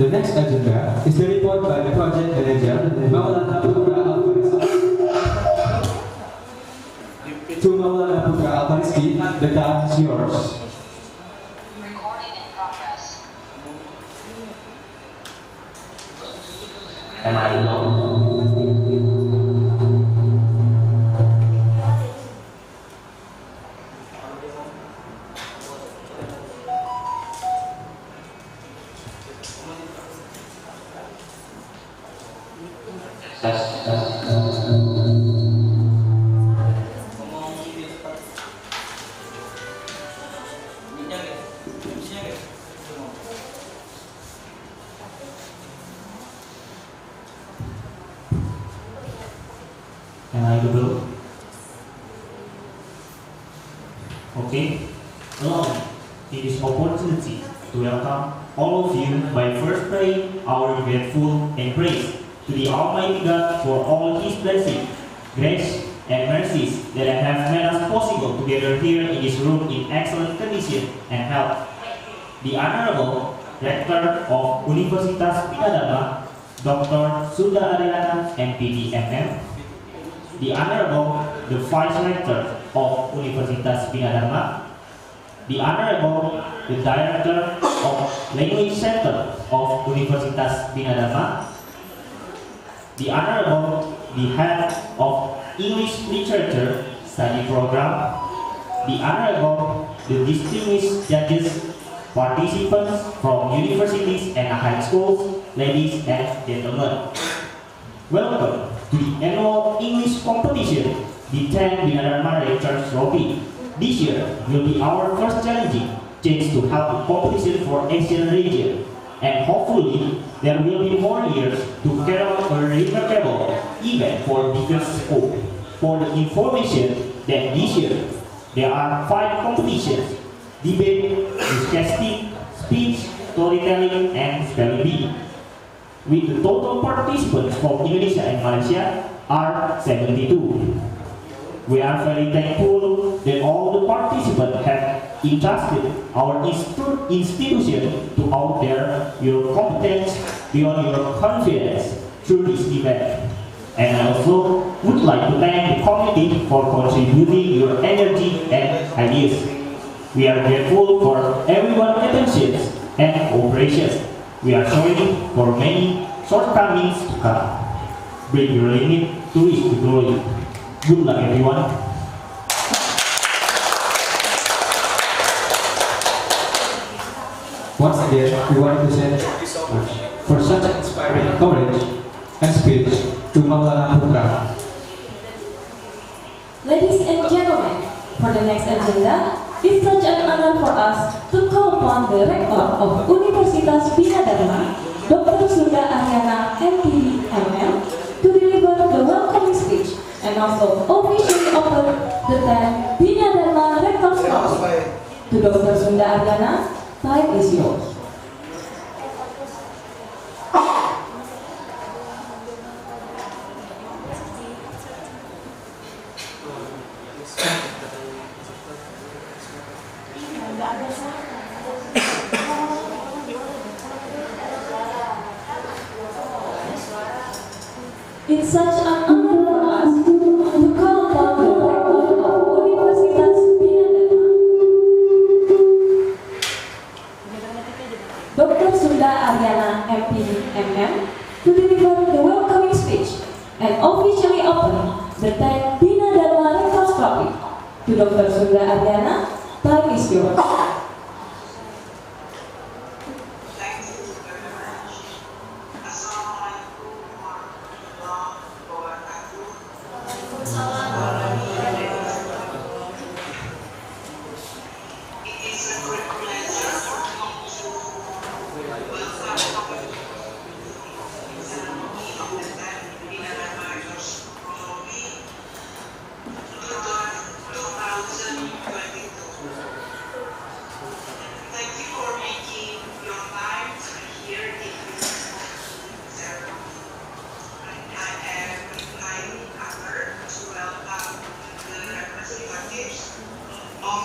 The next agenda is the report by the project manager, Maulana Putra Al-Fariski. To Maulana Putra Al-Fariski, the time is yours. Recording in progress. Am I alone? Can I do? Okay. Allow me in this opportunity to welcome all of you by first praying our grateful and praise to the Almighty God for all His blessings, grace, and mercies that have made us possible to gather here in this room in excellent condition and health. The Honorable Rector of Universitas Bina Dharma, Dr. Sunda Aryana, MPD MM. The Honorable the Vice Rector of Universitas Bina Dharma. The Honorable the Director of Language Center of Universitas Bina Dharma. The Honorable the Head of English Literature Study Program. The Honorable the distinguished judges, participants from universities and high schools, ladies and gentlemen. Welcome to the annual English competition, the 10th Bina Dharma Rectors Trophy. This year will be our first challenge to have a competition for Asian region, and hopefully there will be more years to carry out a remarkable event for bigger scope. For the information that this year there are 5 competitions: debate, discussion, speech, storytelling, and spelling bee. With the total participants from Indonesia and Malaysia are 72. We are very thankful that all the participants have entrusted our institution to out there your competence beyond your confidence through this event. And I also would like to thank the committee for contributing your energy and ideas. We are grateful for everyone's attention and cooperation. We are sorry for many shortcomings to come. Bring your limit to reach the glory. Good luck, everyone. Once again, we want to say much for such inspiring coverage and speech to Maulana Putra. Ladies and gentlemen, for the next agenda, it's such an honor for us to call upon the Rector of Universitas Bina Dharma, Dr. Sunda Aryana, MPD MM, to deliver the welcoming speech and also officially open the 10th Bina Dharma Rectors Trophy. To Dr. Sunda Aryana, time is yours. It's such an honor for us to call upon the Rector of Universitas Bina Dharma, Dr. Sunda Aryana, MPD MM, to deliver the welcoming speech and officially open the 10th Bina Dharma Rectors Trophy. To Dr. Sunda Aryana, time is yours.